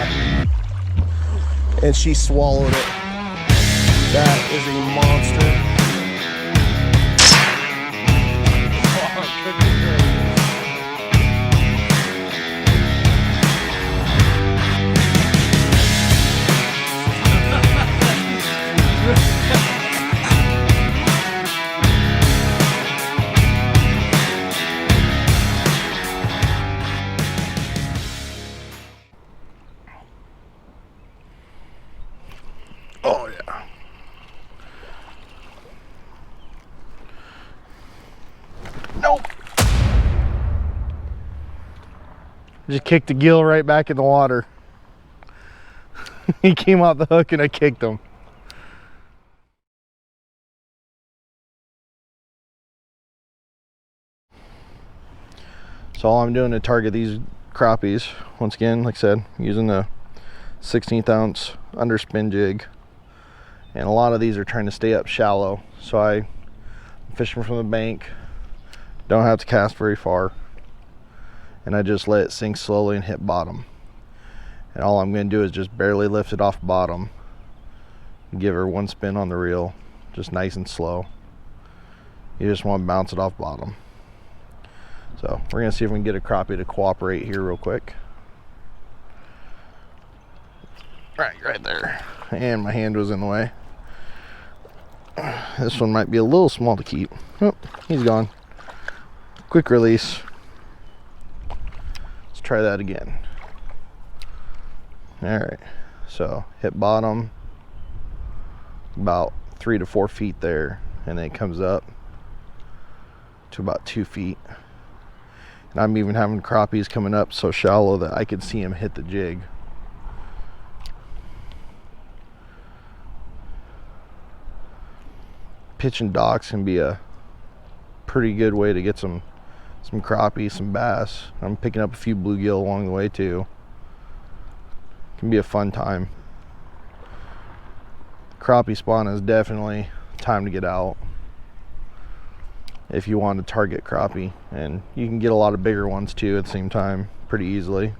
that. And she swallowed it. That is a monster. Oh yeah. Nope. Just kicked the gill right back in the water. He came out the hook and I kicked him. So all I'm doing to target these crappies, once again, like I said, using the 16th ounce underspin jig. And a lot of these are trying to stay up shallow. So I'm fishing from the bank, don't have to cast very far. And I just let it sink slowly and hit bottom. And all I'm going to do is just barely lift it off bottom. Give her one spin on the reel, just nice and slow. You just want to bounce it off bottom. So we're going to see if we can get a crappie to cooperate here real quick. Right there. And my hand was in the way. This one might be a little small to keep. Oh, he's gone. Quick release. Let's try that again. All right, so hit bottom about 3 to 4 feet there, and then it comes up to about 2 feet. And I'm even having crappies coming up so shallow that I could see him hit the jig. Pitching docks can be a pretty good way to get some crappie, some bass. I'm picking up a few bluegill along the way too. Can be a fun time. Crappie spawn is definitely time to get out if you want to target crappie, and you can get a lot of bigger ones too at the same time pretty easily.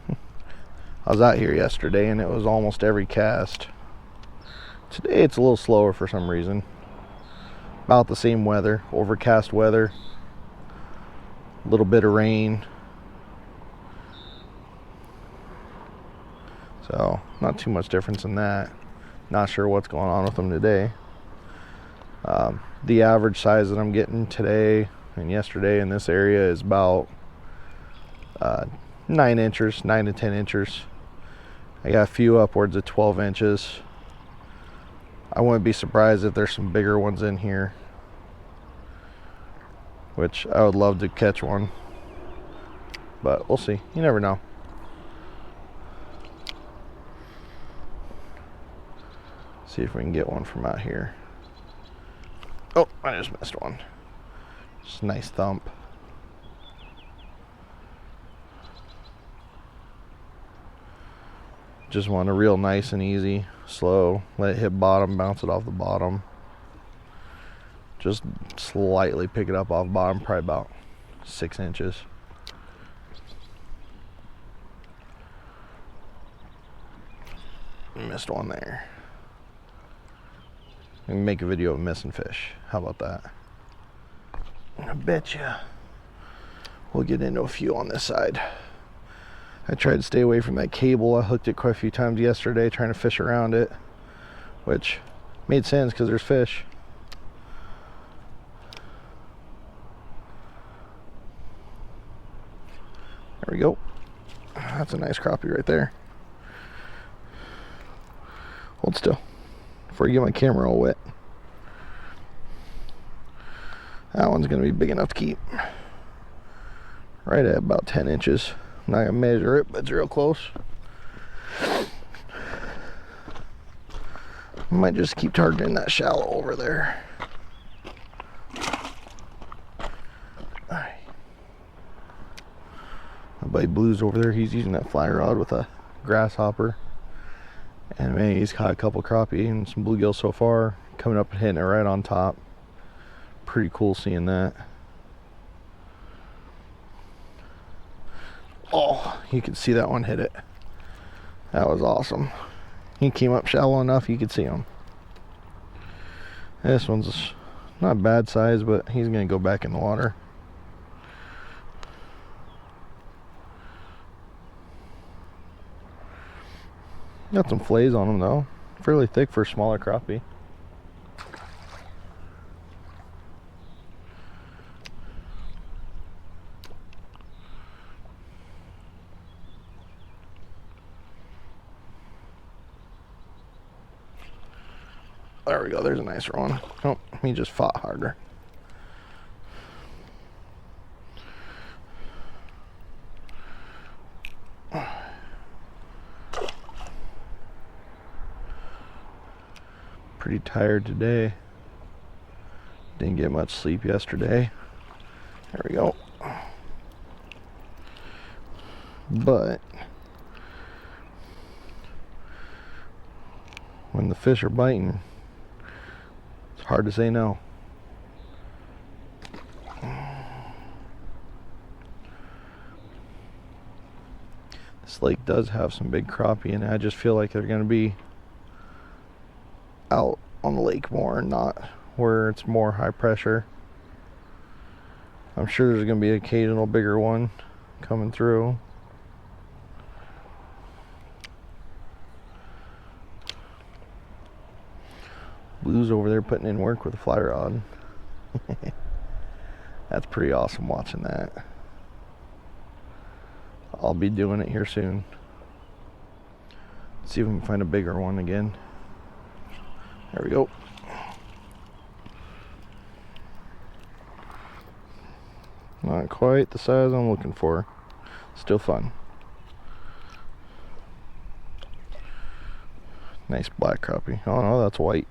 I was out here yesterday and it was almost every cast. Today it's a little slower for some reason. About the same weather, overcast weather, a little bit of rain. So not too much difference in that. Not sure what's going on with them today. The average size that I'm getting today and yesterday in this area is about 9 inches, 9 to 10 inches. I got a few upwards of 12 inches. I wouldn't be surprised if there's some bigger ones in here, which I would love to catch one, but we'll see. You never know. See if we can get one from out here. Oh, I just missed one. Just a nice thump. Just want to reel nice and easy, slow, let it hit bottom, bounce it off the bottom. Just slightly pick it up off bottom, probably about 6 inches. Missed one there. I can make a video of missing fish. How about that? I bet you we'll get into a few on this side. I tried to stay away from that cable. I hooked it quite a few times yesterday trying to fish around it, which made sense because there's fish. There we go. That's a nice crappie right there. Hold still before I get my camera all wet. That one's going to be big enough to keep. Right at about 10 inches. I'm not going to measure it, but it's real close. I might just keep targeting that shallow over there. Alright. My buddy Blue's over there. He's using that fly rod with a grasshopper. And man, he's caught a couple crappie and some bluegill so far. Coming up and hitting it right on top. pretty cool seeing that. Oh, you could see that one hit it. That was awesome. He came up shallow enough you could see him. This one's not bad size, but he's gonna go back in the water. Got some fillets on him though. Fairly thick for a smaller crappie. There we go, there's a nicer one. Oh, he just fought harder. Pretty tired today. Didn't get much sleep yesterday. There we go. But when the fish are biting, it's hard to say no. This lake does have some big crappie in it. I just feel like they're going to be out on the lake more, not where it's more high pressure. I'm sure there's going to be an occasional bigger one coming through. Blue's over there putting in work with a fly rod. That's pretty awesome watching that. I'll be doing it here soon. Let's see if we can find a bigger one again. There we go. Not quite the size I'm looking for. Still fun. Nice black crappie. Oh no, that's white.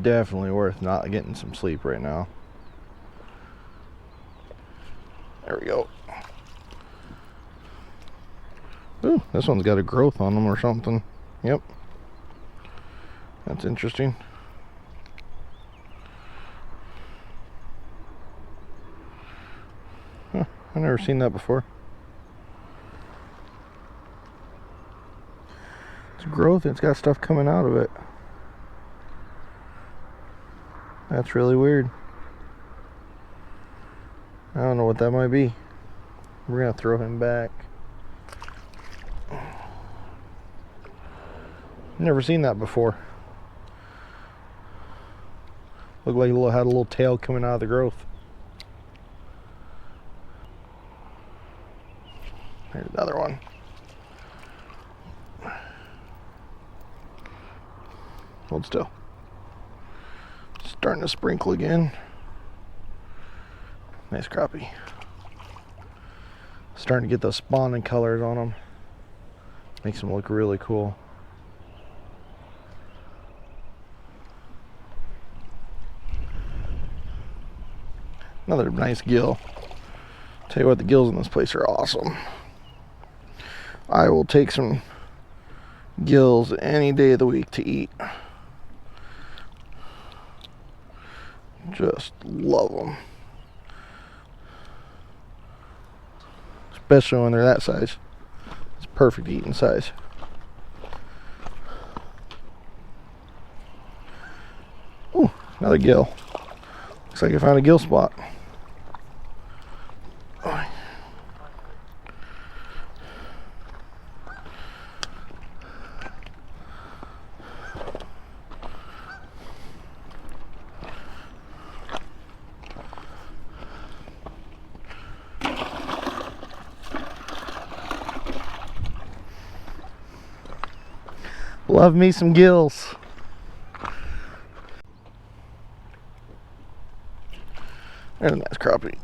Definitely worth not getting some sleep right now. There we go. Ooh, this one's got a growth on them or something. Yep. That's interesting. Huh, I've never seen that before. It's growth and it's got stuff coming out of it. That's really weird. I don't know what that might be. We're gonna throw him back. Never seen that before. Looked like he had a little tail coming out of the growth. There's another one. Hold still. Starting to sprinkle again. Nice crappie. Starting to get those spawning colors on them. Makes them look really cool. Another nice gill. Tell you what, the gills in this place are awesome. I will take some gills any day of the week to eat. Just love them. Especially when they're that size. It's perfect eating size. Ooh, another gill. Looks like I found a gill spot. Love me some gills. There's a nice crappie.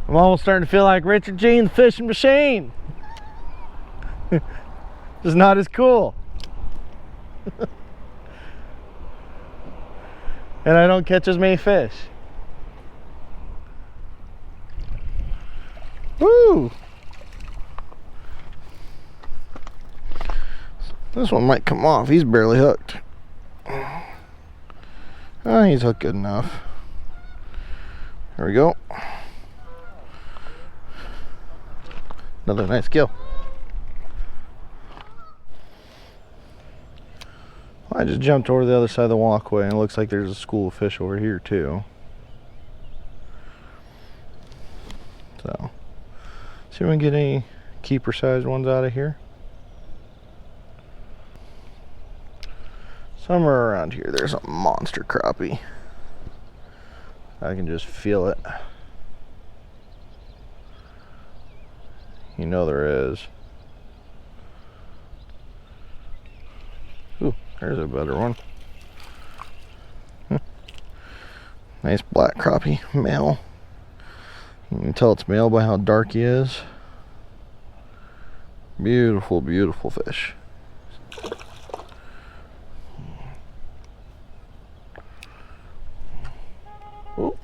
I'm almost starting to feel like Richard Gene, the fishing machine. Just not as cool. And I don't catch as many fish. Woo! This one might come off. He's barely hooked. Oh, he's hooked good enough. There we go. Another nice kill. I just jumped over the other side of the walkway and it looks like there's a school of fish over here too. So, see if we can get any keeper sized ones out of here. Somewhere around here there's a monster crappie. I can just feel it. You know there is. Ooh, there's a better one. Nice black crappie, male. You can tell it's male by how dark he is. Beautiful, beautiful fish. Ooh.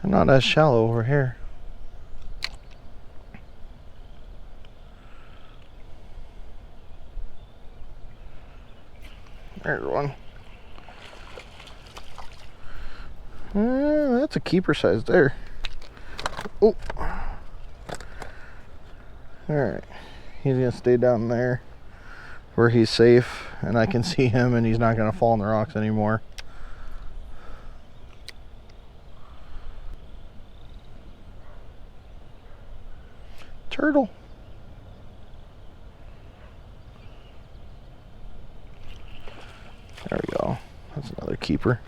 They're not as shallow over here. There's one. That's a keeper size there. Oh. Alright. He's going to stay down there where he's safe and I can see him and he's not going to fall in the rocks anymore. Turtle. There we go. That's another keeper.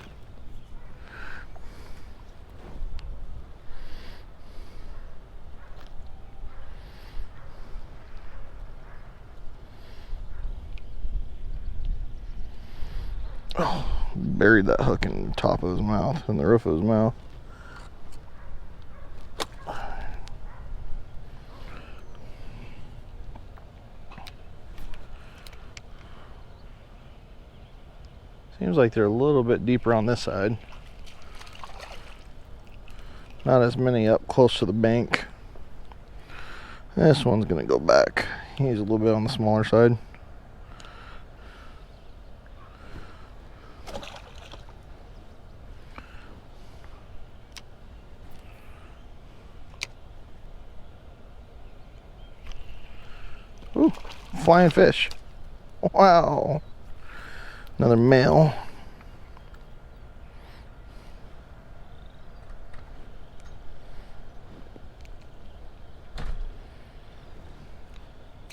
Oh, buried that hook in the top of his mouth, in the roof of his mouth. Seems like they're a little bit deeper on this side. Not as many up close to the bank. This one's gonna go back. He's a little bit on the smaller side. Ooh, flying fish. Wow. Another male.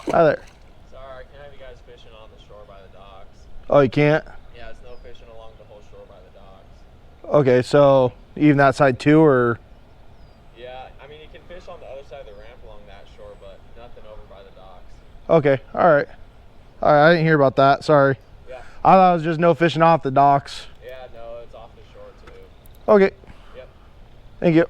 Hi there. Sorry, I can't have you guys fishing on the shore by the docks. Oh, you can't? Yeah, it's no fishing along the whole shore by the docks. Okay, so even that side too, or? Yeah, I mean, you can fish on the other side of the ramp along that shore, but nothing over by the docks. Okay, alright. Alright, I didn't hear about that, sorry. Yeah. I thought it was just no fishing off the docks. Yeah, no, it's off the shore too. Okay. Yep. Thank you.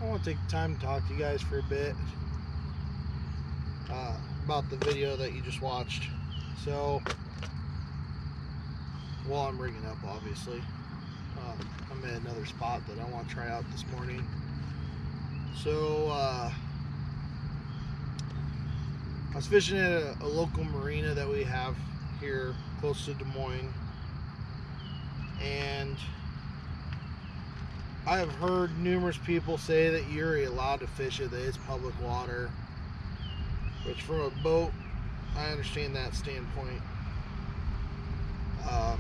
I want to take time to talk to you guys for a bit about the video that you just watched. So, while I'm rigging up, obviously, I'm at another spot that I want to try out this morning. So, I was fishing at a local marina that we have here close to Des Moines, and I have heard numerous people say that you're allowed to fish it, that it's public water, which from a boat, I understand that standpoint. I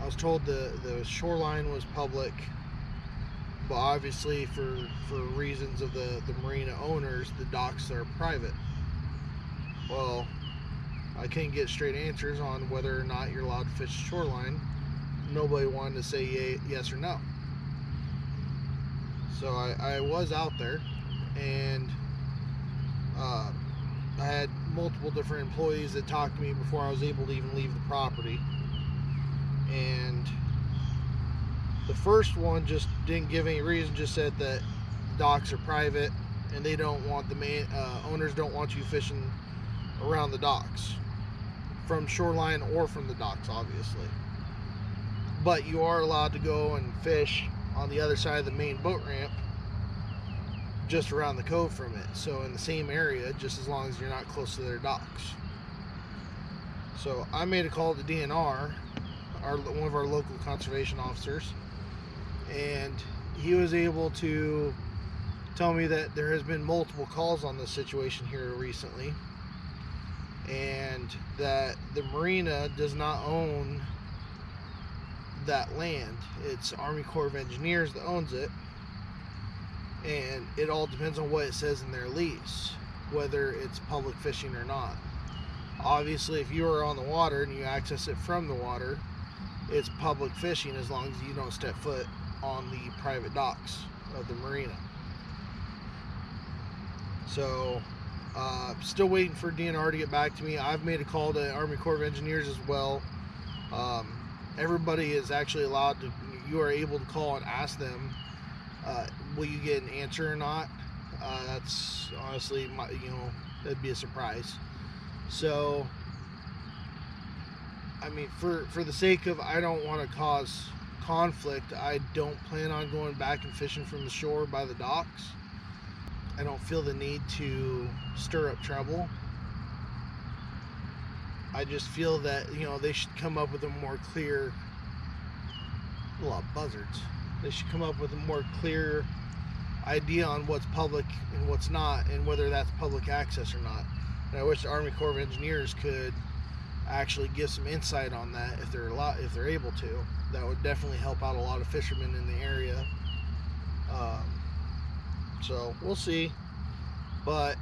I was told the shoreline was public, but obviously for reasons of the marina owners, the docks are private. Well, I couldn't get straight answers on whether or not you're allowed to fish the shoreline. Nobody wanted to say yes or no. So I was out there, and I had multiple different employees that talked to me before I was able to even leave the property. And the first one just didn't give any reason, just said that docks are private and they don't want owners don't want you fishing around the docks, from shoreline or from the docks, obviously. But you are allowed to go and fish on the other side of the main boat ramp, just around the cove from it, so in the same area, just as long as you're not close to their docks. So I made a call to DNR, one of our local conservation officers, and he was able to tell me that there has been multiple calls on this situation here recently, and that the marina does not own that land. It's Army Corps of Engineers that owns it, and it all depends on what it says in their lease, whether it's public fishing or not. Obviously, if you are on the water and you access it from the water, it's public fishing as long as you don't step foot on the private docks of the marina. So still waiting for DNR to get back to me. I've made a call to Army Corps of Engineers as well. Everybody is actually allowed to, you are able to call and ask them, will you get an answer or not? That's honestly, that'd be a surprise. So, I mean, for the sake of, I don't want to cause conflict, I don't plan on going back and fishing from the shore by the docks. I don't feel the need to stir up trouble. I just feel that, they should come up with a more clear, a lot of buzzards. They should come up with a more clear idea on what's public and what's not, and whether that's public access or not. And I wish the Army Corps of Engineers could actually give some insight on that if they're able to. That would definitely help out a lot of fishermen in the area. So we'll see. But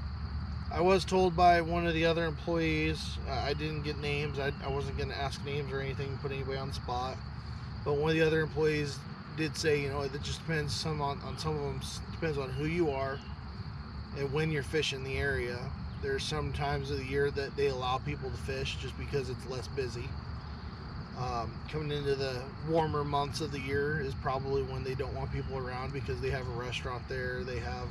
I was told by one of the other employees, I didn't get names, I wasn't going to ask names or anything, put anybody on the spot, but one of the other employees did say, it just depends, on some of them, depends on who you are and when you're fishing the area. There's some times of the year that they allow people to fish just because it's less busy. Coming into the warmer months of the year is probably when they don't want people around, because they have a restaurant there, they have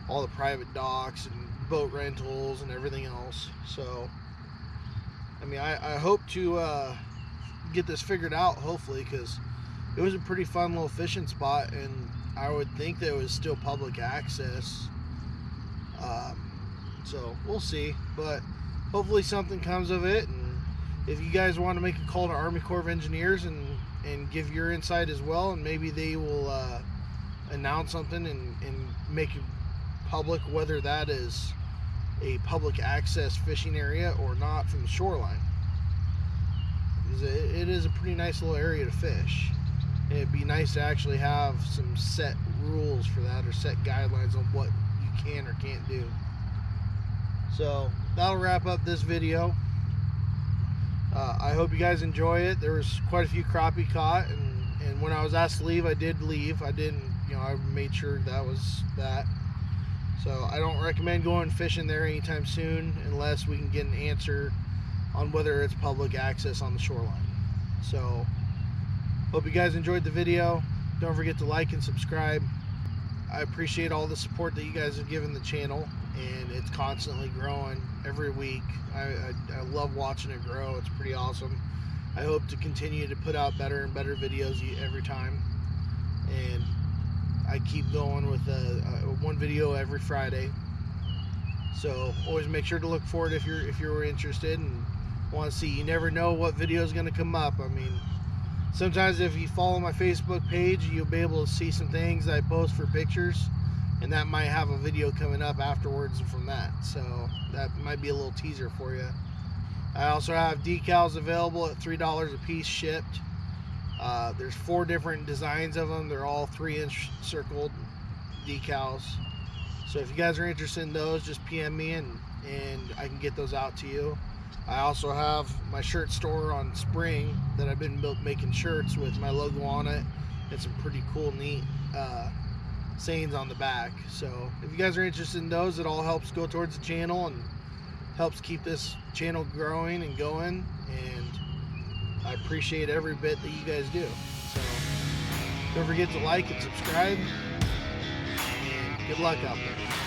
all the private docks and boat rentals and everything else. So I mean, I hope to get this figured out, hopefully, because it was a pretty fun little fishing spot, and I would think that it was still public access. So we'll see, but hopefully something comes of it. And if you guys want to make a call to Army Corps of Engineers and give your insight as well, and maybe they will announce something and make it public, whether that is a public access fishing area or not from the shoreline. It is a pretty nice little area to fish. And it'd be nice to actually have some set rules for that, or set guidelines on what you can or can't do. So that'll wrap up this video. I hope you guys enjoy it. There was quite a few crappie caught, and when I was asked to leave, I did leave. I didn't, I made sure that was that. So I don't recommend going fishing there anytime soon unless we can get an answer on whether it's public access on the shoreline. So hope you guys enjoyed the video. Don't forget to like and subscribe. I appreciate all the support that you guys have given the channel, and it's constantly growing every week. I love watching it grow. It's pretty awesome. I hope to continue to put out better and better videos every time, and I keep going with one video every Friday. So always make sure to look for it if you're interested and want to see. You never know what video is going to come up. I mean, sometimes if you follow my Facebook page, you'll be able to see some things that I post for pictures, and that might have a video coming up afterwards from that. So that might be a little teaser for you. I also have decals available at $3 a piece shipped. There's 4 different designs of them. They're all 3-inch circled decals. So if you guys are interested in those, just PM me and I can get those out to you. I also have my shirt store on Spring that I've been making shirts with my logo on it and some pretty cool, neat sayings on the back. So if you guys are interested in those, it all helps go towards the channel and helps keep this channel growing and going. And I appreciate every bit that you guys do. So don't forget to like and subscribe. And good luck out there.